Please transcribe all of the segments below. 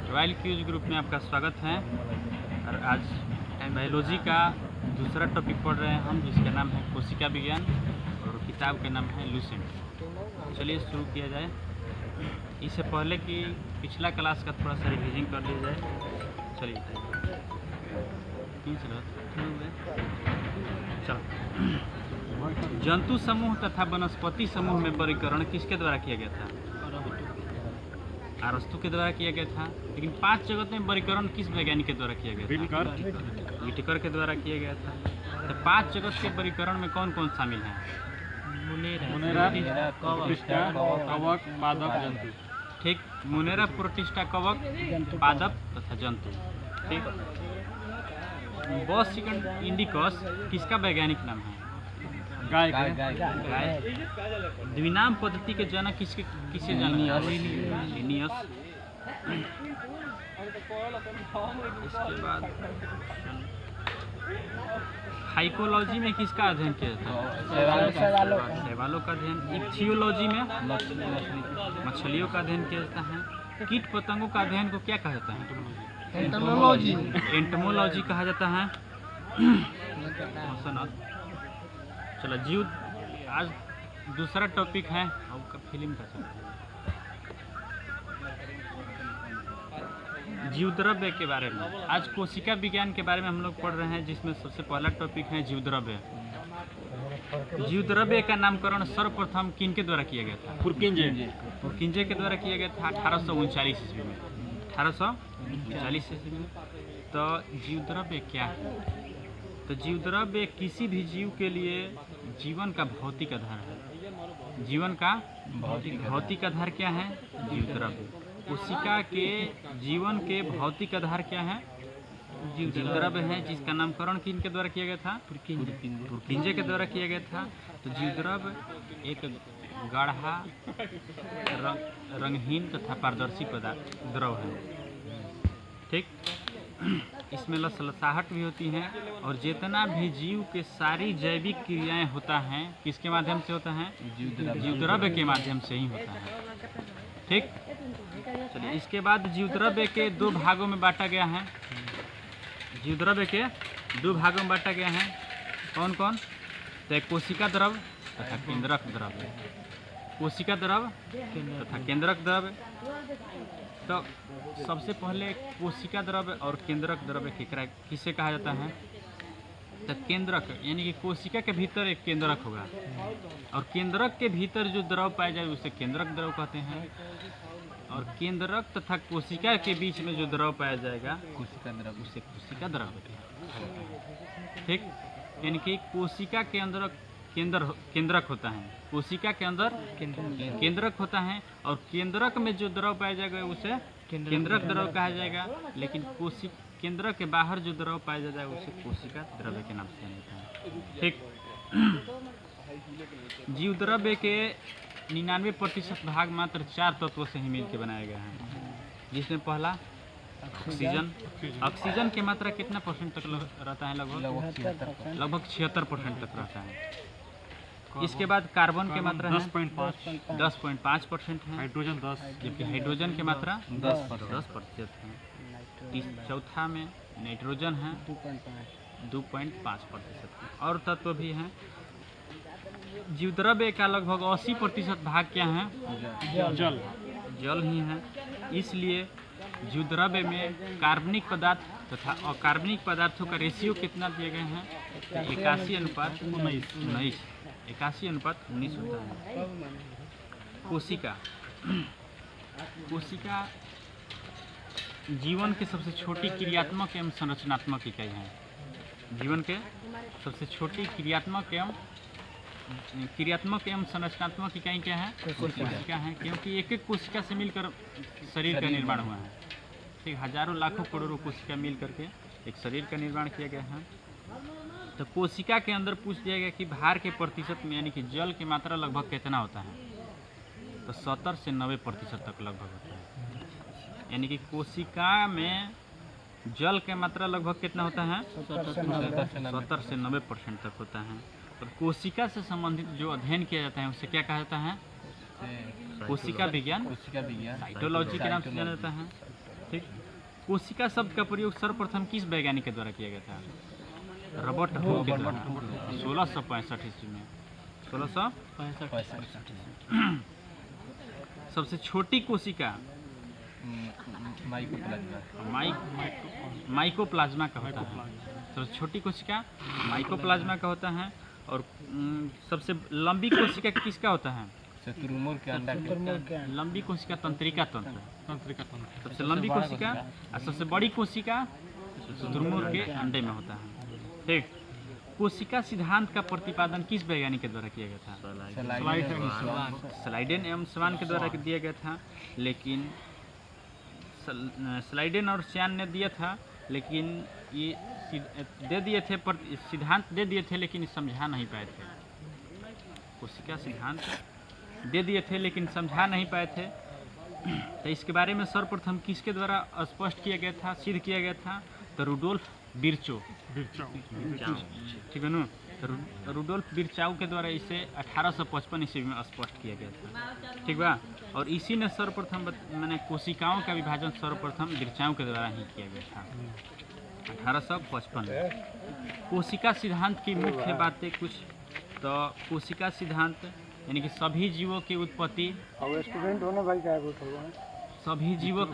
Royal cues group में आपका स्वागत है। और आज बायोलॉजी का दूसरा टॉपिक पढ़ रहे हैं हम, जिसका नाम है कोशिका विज्ञान और किताब का नाम है लुसेंट। चलिए शुरू किया जाए। इससे पहले कि पिछला क्लास का थोड़ा सा रिवीजन कर लिया जाए। चलिए चलो। जंतु समूह तथा वनस्पति समूह में वर्गीकरण किसके द्वारा किया गया था? अरस्तु के द्वारा किया गया था। लेकिन 5 जगत में वर्गीकरण किस वैज्ञानिक के द्वारा किया गया था? व्हिटेकर के द्वारा किया गया था। तो 5 जगत के वर्गीकरण में कौन कौन शामिल हैं? मुनेरा, प्रोटिस्टा, कवक, पादप, जंतु। ठीक, मुनेरा, प्रोटिस्टा, कवक, पादप तथा जंतु। ठीक। बॉस इंडिकस किसका वैज्ञानिक नाम है? गाय। द्विनाम पद्धति के जनक किसे जाना? लिनियस। इसके बाद हाइकोलॉजी में किसका अध्ययन किया था? शैवालों का अध्ययन। इक्थियोलॉजी में मछलियों का अध्ययन किया जाता है। कीट पतंगों का अध्ययन को क्या कहा जाता है? एंटोमोलॉजी कहा जाता है। चलो जीव, आज दूसरा टॉपिक है आपका फिल्म का। जीवद्रव्य के बारे में। आज कोशिका विज्ञान के बारे में हम लोग पढ़ रहे हैं, जिसमें सबसे पहला टॉपिक है जीवद्रव्य। जीवद्रव्य का नामकरण सर्वप्रथम किन के द्वारा किया गया था? पुरकिंजे के द्वारा किया गया था 1839 ईस्वी में। 1839 ईस्वी में। तो जीवद्रव्य क्या है? तो जीवद्रव्य किसी भी जीव के लिए जीवन का भौतिक आधार है। जीवन का भौतिक आधार क्या है? जीवद्रव्य। कोशिका के जीवन के भौतिक आधार क्या है? जीवद्रव्य है, जिसका नामकरण किन के द्वारा किया गया था? पुरकिंजे के द्वारा किया गया था। तो जीवद्रव्य एक गाढ़ा, रंगहीन तथा पारदर्शी पदार्थ द्रव है। ठीक। इसमें लसलसाहट भी होती है, और जितना भी जीव के सारी जैविक क्रियाएं होता हैं किसके माध्यम से होता है? जीवद्रव्य के माध्यम से ही होता है। ठीक। चलिए, इसके बाद जीवद्रव्य के 2 भागों में बांटा गया है। जीवद्रव्य के 2 भागों में बांटा गया है। कौन कौन? तो कोशिका द्रव तथा केंद्रक द्रव। कोशिका द्रव तथा केंद्रक द्रव। तो सबसे पहले कोशिका द्रव्य और केंद्रक द्रव्य किसे कहा जाता है? तो केंद्रक यानी कि कोशिका के भीतर एक केंद्रक होगा, और केंद्रक के भीतर जो द्रव पाया जाए उसे केंद्रक द्रव कहते हैं। और केंद्रक तथा कोशिका के बीच में जो द्रव पाया जाएगा कोशिका द्रव, उसे कोशिका द्रव कहते हैं। ठीक। यानी कि कोशिका के अंदर केंद्रक होता है, कोशिका के अंदर केंद्रक होता है, और केंद्रक में जो द्रव पाया जाएगा उसे केंद्रक द्रव कहा जाएगा। लेकिन केंद्रक के बाहर जो द्रव पाया जाएगा उसे कोशिका द्रव्य के नाम से जाना जाता है। ठीक। जीवद्रव्य के 99% भाग मात्र 4 तत्वों से ही मिलकर बनाया गया है, जिसमें पहला ऑक्सीजन। ऑक्सीजन की मात्रा कितना परसेंट तक रहता है? लगभग 76% तक रहता है। इसके बाद कार्बन की मात्रा है 10.5% है। हाइड्रोजन 10, जबकि हाइड्रोजन की मात्रा 10% है। चौथा में नाइट्रोजन है 2.5%। और तत्व भी हैं। जीवद्रव्य का लगभग 80% भाग क्या है? जल ही है। इसलिए जीवद्रव्य में कार्बनिक पदार्थ तथा अकार्बनिक पदार्थों का रेशियो कितना दिए गए हैं? 81:19। 81:19 होता है। कोशिका जीवन के सबसे छोटी क्रियात्मक एवं संरचनात्मक इकाई है। जीवन के सबसे छोटी क्रियात्मक एवं संरचनात्मक इकाई क्या है? कोशिका है, क्योंकि एक एक कोशिका से मिलकर शरीर का निर्माण हुआ है। ठीक। हजारों लाखों करोड़ों कोशिका मिल करके एक शरीर का निर्माण किया गया है। तो कोशिका के अंदर पूछ दिया गया कि भार के प्रतिशत में यानी कि जल की मात्रा लगभग कितना होता है? तो 70 से 90% तक लगभग होता है। यानी कि कोशिका में जल की मात्रा लगभग कितना होता है? 70 से 90% तक होता है। और कोशिका से संबंधित जो अध्ययन किया जाता है उसे क्या कहा जाता है? कोशिका विज्ञान साइटोलॉजी के नाम से जाना जाता है। ठीक, कोशिका शब्द का प्रयोग सर्वप्रथम किस वैज्ञानिक के द्वारा किया गया था? रॉबर्ट हुक के द्वारा 1665 ईस्वी में। 1665। सबसे छोटी कोशिका माइकोप्लाज्मा का होता है। सबसे छोटी कोशिका माइकोप्लाज्मा का होता है। और सबसे लंबी कोशिका किसका होता है? शुतुरमुर्ग के अंडा के। लंबी कोशिका तंत्रिका तंत्र। सबसे लंबी कोशिका और सबसे बड़ी कोशिका शुतुरमुर्ग के अंडे में होता है। ठीक, कोशिका सिद्धांत का प्रतिपादन किस वैज्ञानिक के द्वारा किया गया था? स्लाइडेन एवं स्वान के द्वारा दिया गया था। लेकिन स्लाइडेन और स्वान ने दिया था, लेकिन ये दे दिए थे, पर सिद्धांत दे दिए थे लेकिन समझा नहीं पाए थे। कोशिका सिद्धांत दे दिए थे लेकिन समझा नहीं पाए थे। तो इसके बारे में सर्वप्रथम किसके द्वारा स्पष्ट किया गया था, सिद्ध किया गया था? तो रुडोल्फ विर्चो। ठीक है ना? रुडोल्फ विर्चाउ के द्वारा इसे 1855 ईस्वी में स्पष्ट किया गया था। ठीक बा? और इसी ने सर्वप्रथम मैंने कोशिकाओं का विभाजन सर्वप्रथम विर्चाउ के द्वारा ही किया गया था 1855। कोशिका सिद्धांत की मुख्य बातें कुछ। तो कोशिका सिद्धांत यानी कि सभी जीवों की उत्पत्ति, सभी जीवों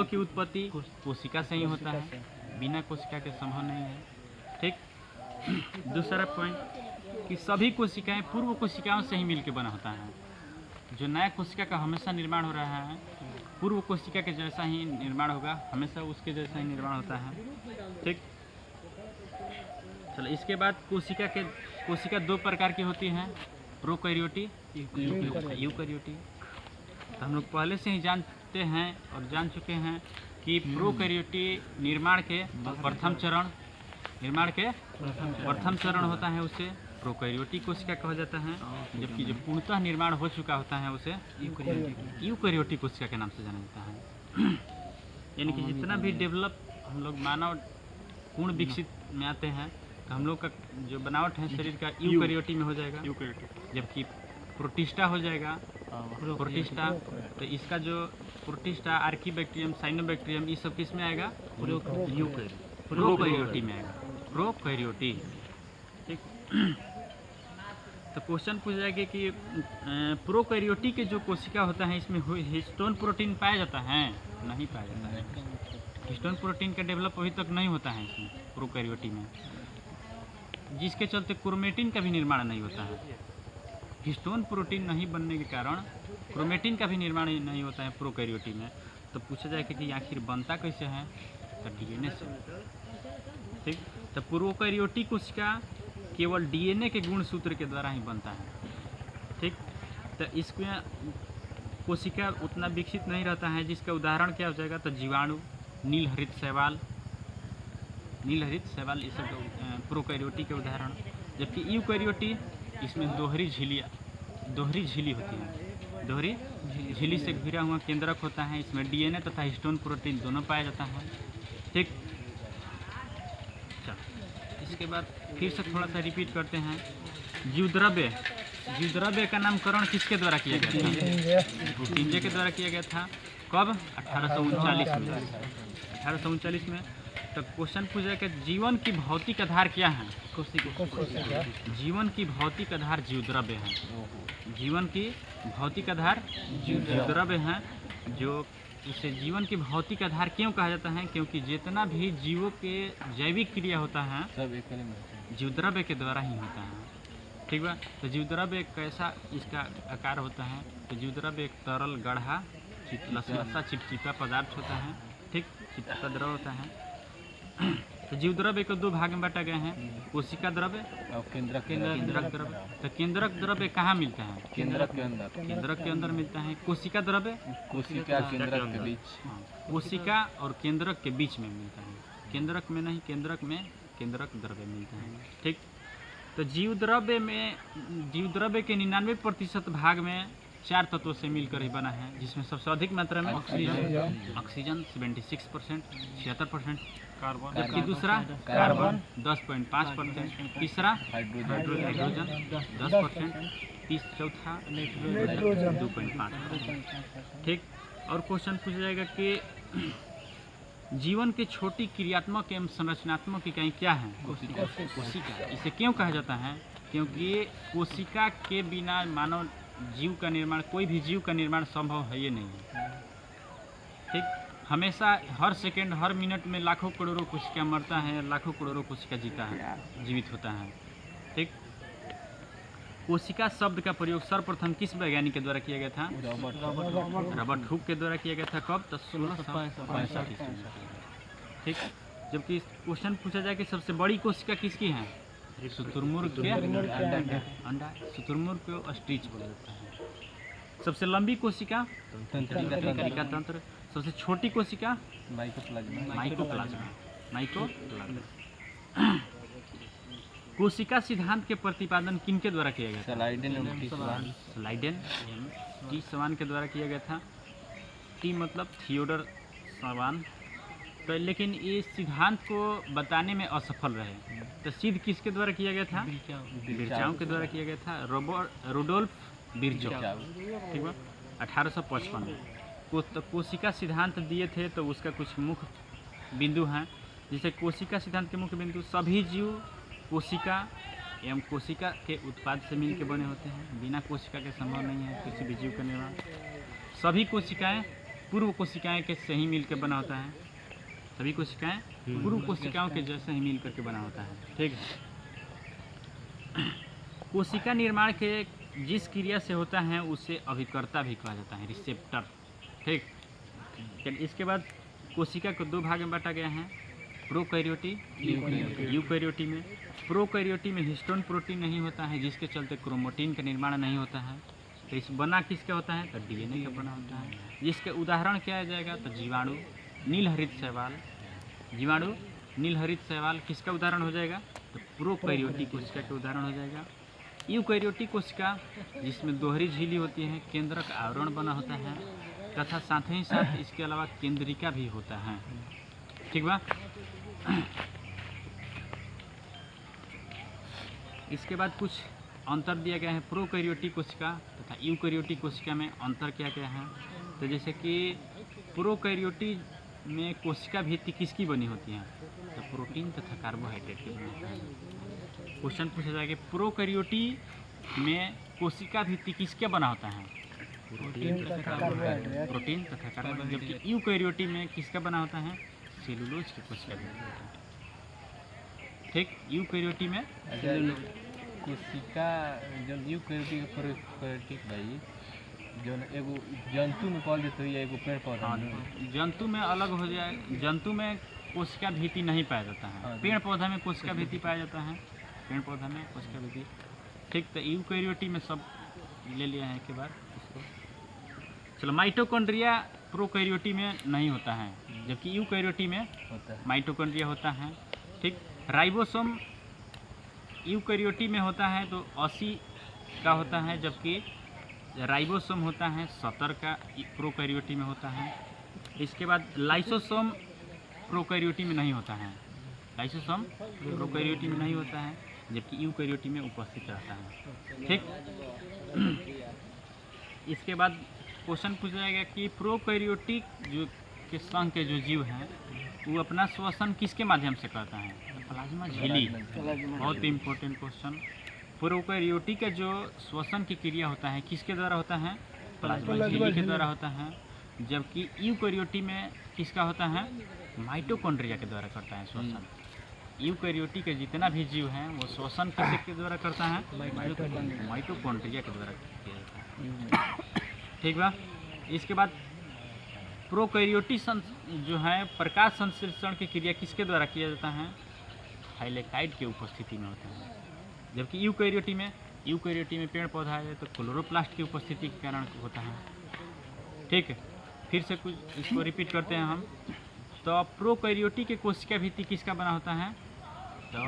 की उत्पत्ति कोशिका से ही होता है, बिना कोशिका के संभव नहीं है। ठीक, दूसरा पॉइंट कि सभी कोशिकाएं पूर्व कोशिकाओं से ही मिलकर बना होता है। जो नया कोशिका का हमेशा निर्माण हो रहा है, पूर्व कोशिका के जैसा ही निर्माण होगा, हमेशा उसके जैसा ही निर्माण होता है। ठीक, चलो इसके बाद कोशिका दो प्रकार की होती हैं, प्रोकैरियोटी, यूकैरियोटी। तो हम लोग पहले से ही जानते हैं और जान चुके हैं कि प्रोकैरियोटी निर्माण के प्रथम चरण होता है, उसे प्रोकैरियोटी कोशिका कहा जाता है। जबकि जो पूर्णतः निर्माण हो चुका होता है उसे यूकैरियोटी कोशिका के नाम से जाना जाता है। यानी कि जितना भी डेवलप हम लोग मानव पूर्ण विकसित में आते हैं, तो हम लोग का जो बनावट है शरीर का यूकैरियोटी में हो जाएगा। जबकि प्रोटिस्टा हो जाएगा, प्रोटिस्टा। तो इसका जो प्रोटिस्टा, आर्कीबैक्टीरियम, साइनोबैक्टीरियम, ये सब किस में आएगा? प्रोकैरियोटी में आएगा, प्रोकैरियोटी। ठीक, तो क्वेश्चन पूछ जाएगा कि प्रोकैरियोटी के जो कोशिका होता है इसमें हिस्टोन प्रोटीन पाया जाता है? नहीं पाया जाता है। हिस्टोन प्रोटीन का डेवलप अभी तक नहीं होता है इसमें प्रोकैरियोटी में, जिसके चलते क्रोमेटिन का भी निर्माण नहीं होता है। हिस्टोन प्रोटीन नहीं बनने के कारण क्रोमेटिन का भी निर्माण नहीं होता है प्रोकैरियोटी में। तो पूछा जाएगा कि आखिर बनता कैसे है? तो डीएनए से। ठीक, तो प्रोकैरियोटी कोशिका केवल डीएनए के गुणसूत्र के द्वारा ही बनता है। ठीक, तो इसमें कोशिका उतना विकसित नहीं रहता है, जिसका उदाहरण क्या हो जाएगा? तो जीवाणु, नीलहरित शैवाल, ये सब प्रोकैरियोटी के उदाहरण। जबकि यूकैरियोटी, इसमें दोहरी झिल्ली होती है, दोहरी झिल्ली से घिरा हुआ केंद्रक होता है। इसमें डीएनए तथा हिस्टोन प्रोटीन दोनों पाया जाता है। ठीक, चलो इसके बाद फिर से थोड़ा सा रिपीट करते हैं। जीवद्रव्य का नामकरण किसके द्वारा किया गया था? पुटिंजे के द्वारा किया गया था। कब? 1839 में। तो क्वेश्चन पूछा कि जीवन की भौतिक आधार क्या है? जीवन की भौतिक आधार जीवद्रव्य है। जीवन की भौतिक आधार जीवद्रव्य है। जो इसे जीवन की भौतिक आधार क्यों कहा जाता है? क्योंकि जितना भी जीवों के जैविक क्रिया होता है जीवद्रव्य के द्वारा ही होता है। ठीक बा? तो जीवद्रव्य कैसा इसका आकार होता है? तो जीवद्रव्य एक तरल गढ़ा लसलसा चिपचिपा पदार्थ होता है। ठीक, चिपचिपा द्रव होता है। तो जीवद्रव्य को दो भाग में बांटा गया है, कोशिका द्रव्य और केंद्रक द्रव्य। तो केंद्रक द्रव्य कहाँ मिलता है? केंद्रक के अंदर मिलता है। कोशिका द्रव्य कोशिका केंद्रक के बीच, कोशिका और केंद्रक के बीच में मिलता है। केंद्रक में नहीं, केंद्रक में केंद्रक द्रव्य मिलता है। ठीक, तो जीवद्रव्य के 99% भाग में 4 तत्वों से मिलकर ही बना है, जिसमें सबसे अधिक मात्रा में ऑक्सीजन 76%, 76%, जबकि दूसरा कार्बन 10.5%, तीसरा हाइड्रोजन 10%, चौथा नाइट्रोजन 2.5। ठीक। और क्वेश्चन पूछा जाएगा कि जीवन के छोटी क्रियात्मक एवं संरचनात्मक इकाई क्या है? कोशिका। इसे क्यों कहा जाता है? क्योंकि कोशिका के बिना मानव जीव का निर्माण, कोई भी जीव का निर्माण संभव है ये नहीं है। ठीक। हमेशा हर सेकंड हर मिनट में लाखों करोड़ों कोशिका मरता है, लाखों करोड़ों कोशिका जीवित होता है। ठीक। कोशिका शब्द का प्रयोग सर्वप्रथम किस वैज्ञानिक के द्वारा किया गया था? रॉबर्ट हुक के द्वारा किया गया था। कब? तो 1665 ईस्वी में। ठीक। जबकि क्वेश्चन पूछा जाए कि सबसे बड़ी कोशिका किसकी है? शुतुरमुर्ग के अंडा। शुतुरमुर्ग को ऑस्ट्रिच बोला जाता है। सबसे लंबी कोशिका? तंत्रिका तंत्र। सबसे छोटी कोशिका? माइकोप्लाज्मा। कोशिका सिद्धांत के प्रतिपादन किनके द्वारा किया गया था? स्लाइडेन टी सवान के द्वारा किया गया था। टी मतलब थियोडर सवान। तो लेकिन ये सिद्धांत को बताने में असफल रहे। तो सिद्ध किसके द्वारा किया गया था? बिरचाऊ के द्वारा किया गया था। रुडोल्फ बिरचौ। ठीक है। 1855 में कोशिका सिद्धांत दिए थे। तो उसका कुछ मुख्य बिंदु हैं। जैसे कोशिका सिद्धांत के मुख्य बिंदु: सभी जीव कोशिका एवं कोशिका के उत्पाद से मिलकर बने होते हैं। बिना कोशिका के संभव नहीं है किसी भी जीव का निर्माण। सभी कोशिकाएं पूर्व कोशिकाएं के से ही मिलकर बना होता है। सभी कोशिकाएं पूर्व कोशिकाओं के जैसे ही मिल करके बना होता है। ठीक है। कोशिका निर्माण के जिस क्रिया से होता है उसे अभिकर्ता भी कहा जाता है, रिसेप्टर। ठीक। इसके बाद कोशिका को दो भाग में बांटा गया है: प्रोकैरियोटी, यूकैरियोटी में। प्रोकैरियोटी में हिस्टोन प्रोटीन नहीं होता है, जिसके चलते क्रोमोटिन का निर्माण नहीं होता है। तो इस बना किसका होता है? तो डीएनए का बना होता है। जिसके उदाहरण क्या आ जाएगा? तो जीवाणु, नीलहरित शैवाल। जीवाणु, नीलहरित शैवाल किसका उदाहरण हो जाएगा? तो प्रोकैरियोटी कोशिका का उदाहरण हो जाएगा। यूकैरियोटी कोशिका जिसमें दोहरी झिल्ली होती है, केंद्रक आवरण बना होता है तथा साथ ही साथ इसके अलावा केंद्रिका भी होता है। ठीक बा। इसके बाद कुछ अंतर दिया गया है प्रोकैरियोटी कोशिका तथा यूकैरियोटी कोशिका में अंतर क्या क्या है। तो जैसे कि प्रोकैरियोटी में कोशिका भित्ति किसकी बनी होती है? तो प्रोटीन तथा कार्बोहाइड्रेट की बनी होती है। क्वेश्चन पूछा जाएगा प्रोकैरियोटी में कोशिका भित्ति किसके बना होता है? प्रोटीन तथा कार्बोहाइड्रेट। जबकि यूकैरियोटी में किसका बना होता है? सेलुलोज की कोशिका भित्ति होता है। ठीक। यूकैरियोटी में कोशिका जब यूकैरियोटिक भाई जो एगो जंतु में पाल देते हैं, एगो पेड़ पौधा में। जंतु में अलग हो जाए। जंतु में कोशिका भित्ति नहीं पाया जाता है। पेड़ पौधा में कोशिका भित्ति पाया जाता है। पेड़ पौधा में कोशिका भित्ति। ठीक। तो यूकैरियोटी में सब ले लिया है एक बार इसको। चलो, माइटोकॉन्ड्रिया प्रोकैरियोटी में नहीं होता है, जबकि यूकैरियोटी में माइटोकॉन्ड्रिया होता है। ठीक। राइबोसोम यूकैरियोटी में होता है तो 80 का होता है, जबकि राइबोसोम होता है 70 का प्रोकैरियोटी में होता है। इसके बाद लाइसोसोम प्रोकैरियोटी में नहीं होता है। लाइसोसोम प्रोकैरियोटी में नहीं होता है, जबकि यूकैरियोटी में उपस्थित रहता है। ठीक। इसके बाद क्वेश्चन पूछा जाएगा कि प्रोकैरियोटिक जो के संघ के जो जीव हैं वो अपना श्वसन किसके माध्यम से करता है? प्लाज्मा झिल्ली। बहुत इम्पोर्टेंट क्वेश्चन। प्रोकैरियोटी का जो श्वसन की क्रिया होता है किसके द्वारा होता है? प्लाज्मा झिल्ली के द्वारा होता है। जबकि यूकैरियोटी में किसका होता है? माइटोकॉन्ड्रिया के द्वारा करता है श्वसन। यूकैरियोटी के जितना भी जीव हैं वो श्वसन किसके द्वारा करता है? माइटोकॉन्ड्रिया के द्वारा किया जाता है। ठीक बा। इसके बाद प्रोकैरियोटी जो है प्रकाश संश्लेषण की क्रिया किसके द्वारा किया जाता है? थाइलेकाइड की उपस्थिति में होता है। जबकि यूकैरियोटी में पेड़ पौधा है तो क्लोरोप्लास्ट की उपस्थिति के कारण होता है। ठीक है। फिर से कुछ इसको रिपीट करते हैं हम। तो प्रोकैरियोटी के कोशिका भित्ति किसका बना होता है? तो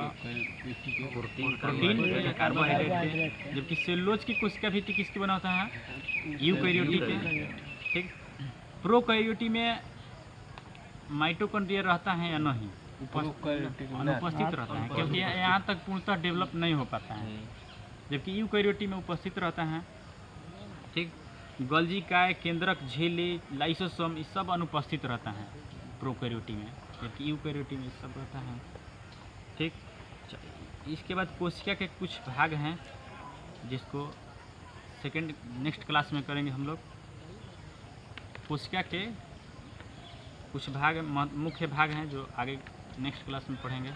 प्रोटीन या कार्बोहाइड्रेट के। जबकि सेलुलोज की कोशिका भित्ति किसकी बना होता है? यूकैरियोटी के। ठीक। प्रोकैरियोटी में माइटोकॉन्ड्रिया रहता है या नहीं? अनुपस्थित रहता है, क्योंकि यहाँ तक पूर्णतः डेवलप नहीं हो पाता है। जबकि यूकैरियोटी में उपस्थित रहता है। ठीक, गोल्गी काय, केंद्रक, झिल्ली, लाइसोसोम, ये सब अनुपस्थित रहता है प्रोकैरियोटी में, जबकि यूकैरियोटी में सब रहता है। ठीक, इसके बाद कोशिका के कुछ भाग हैं जिसको नेक्स्ट क्लास में करेंगे हम लोग। कोशिका के कुछ भाग मुख्य भाग हैं जो आगे नेक्स्ट क्लास में पढ़ेंगे।